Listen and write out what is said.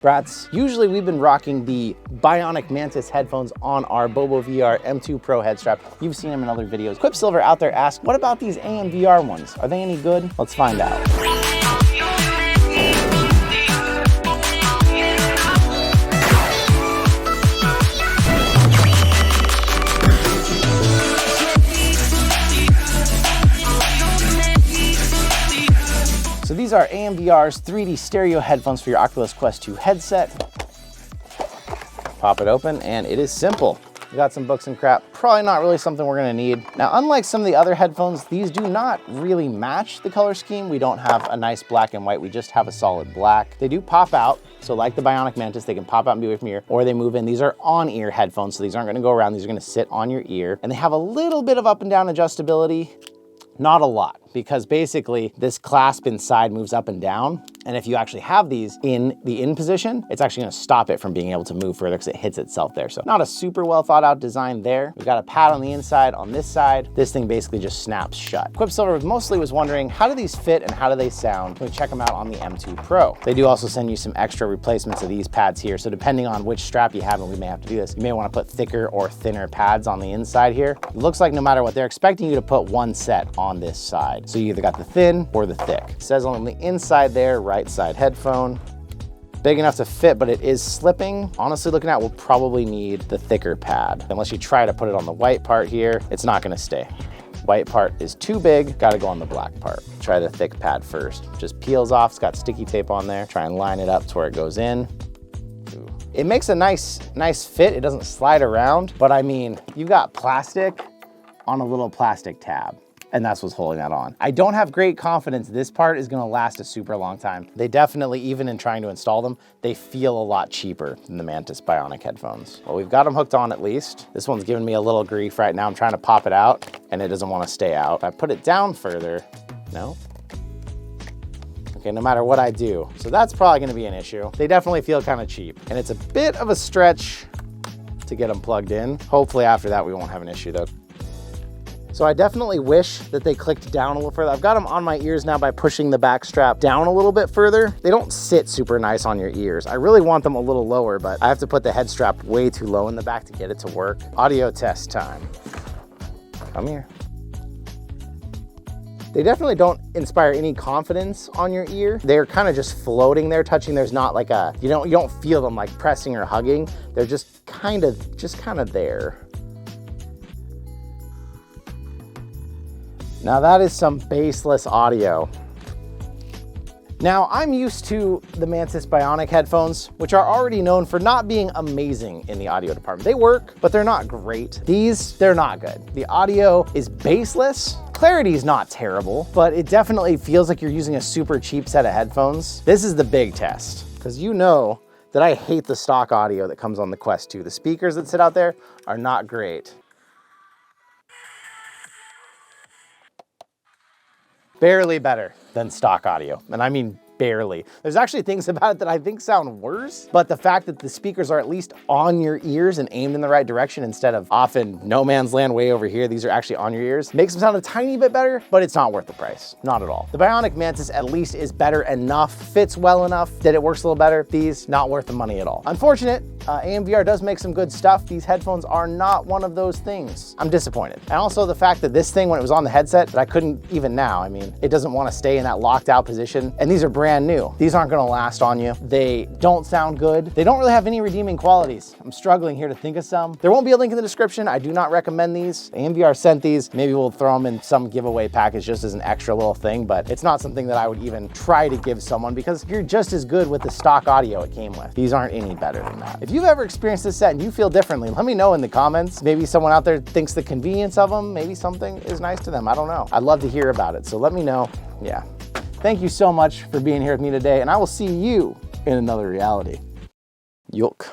Brats, usually we've been rocking the Bionic Mantis headphones on our Bobo VR M2 Pro head strap. You've seen them in other videos. Quipsilver out there asked, what about these AMVR ones? Are they any good? Let's find out. So these are AMVR's 3D stereo headphones for your Oculus Quest 2 headset. Pop it open and it is simple. We got some books and crap. Probably not really something we're gonna need. Now, unlike some of the other headphones, these do not really match the color scheme. We don't have a nice black and white, we just have a solid black. They do pop out. So like the Bionic Mantis, they can pop out and be away from your ear, or they move in. These are on-ear headphones, so these aren't gonna go around. These are gonna sit on your ear. And they have a little bit of up and down adjustability. Not a lot, because basically this clasp inside moves up and down. And if you actually have these in the in position, it's actually gonna stop it from being able to move further because it hits itself there. So not a super well thought out design there. We've got a pad on the inside. On this side, this thing basically just snaps shut. Quipsilver mostly was wondering, how do these fit and how do they sound? Can we check them out on the M2 Pro? They do also send you some extra replacements of these pads here. So depending on which strap you have, and we may have to do this, you may wanna put thicker or thinner pads on the inside here. It looks like no matter what, they're expecting you to put one set on this side. So you either got the thin or the thick. It says on the inside there, right side headphone. Big enough to fit, but it is slipping. Honestly, looking at, we'll probably need the thicker pad. Unless you try to put it on the white part here, it's not gonna stay. White part is too big, gotta go on the black part. Try the thick pad first. Just peels off, it's got sticky tape on there. Try and line it up to where it goes in. It makes a nice fit. It doesn't slide around, but I mean, you've got plastic on a little plastic tab. And that's what's holding that on. I don't have great confidence this part is gonna last a super long time. They definitely, even in trying to install them, they feel a lot cheaper than the Mantis Bionic headphones. Well, we've got them hooked on at least. This one's giving me a little grief right now. I'm trying to pop it out and it doesn't wanna stay out. If I put it down further, no. Okay, no matter what I do. So that's probably gonna be an issue. They definitely feel kind of cheap. And it's a bit of a stretch to get them plugged in. Hopefully after that we won't have an issue though. So I definitely wish that they clicked down a little further. I've got them on my ears now by pushing the back strap down a little bit further. They don't sit super nice on your ears. I really want them a little lower, but I have to put the head strap way too low in the back to get it to work. Audio test time. Come here. They definitely don't inspire any confidence on your ear. They're kind of just floating there, touching. There's not like a, you don't feel them like pressing or hugging. They're just kind of there. Now that is some bassless audio. Now I'm used to the Mantis Bionic headphones, which are already known for not being amazing in the audio department. They work, but they're not great. These, they're not good. The audio is bassless. Clarity is not terrible, but it definitely feels like you're using a super cheap set of headphones. This is the big test, because you know that I hate the stock audio that comes on the Quest 2. The speakers that sit out there are not great. Barely better than stock audio, and I mean barely. There's actually things about it that I think sound worse, but the fact that the speakers are at least on your ears and aimed in the right direction instead of off in no man's land way over here, these are actually on your ears, makes them sound a tiny bit better, but it's not worth the price, not at all. The Bionic Mantis at least is better enough, fits well enough that it works a little better. These, not worth the money at all. Unfortunate, AMVR does make some good stuff. These headphones are not one of those things. I'm disappointed. And also the fact that this thing, when it was on the headset, that I couldn't even now, I mean, it doesn't want to stay in that locked out position. And these are brand new. These aren't gonna last on you. They don't sound good. They don't really have any redeeming qualities. I'm struggling here to think of some. There won't be a link in the description. I do not recommend these. AMVR sent these. Maybe we'll throw them in some giveaway package just as an extra little thing, but it's not something that I would even try to give someone because you're just as good with the stock audio it came with. These aren't any better than that. If you've ever experienced this set and you feel differently, let me know in the comments. Maybe someone out there thinks the convenience of them, maybe something is nice to them. I don't know. I'd love to hear about it. So let me know. Yeah. Thank you so much for being here with me today, and I will see you in another reality. Yoke.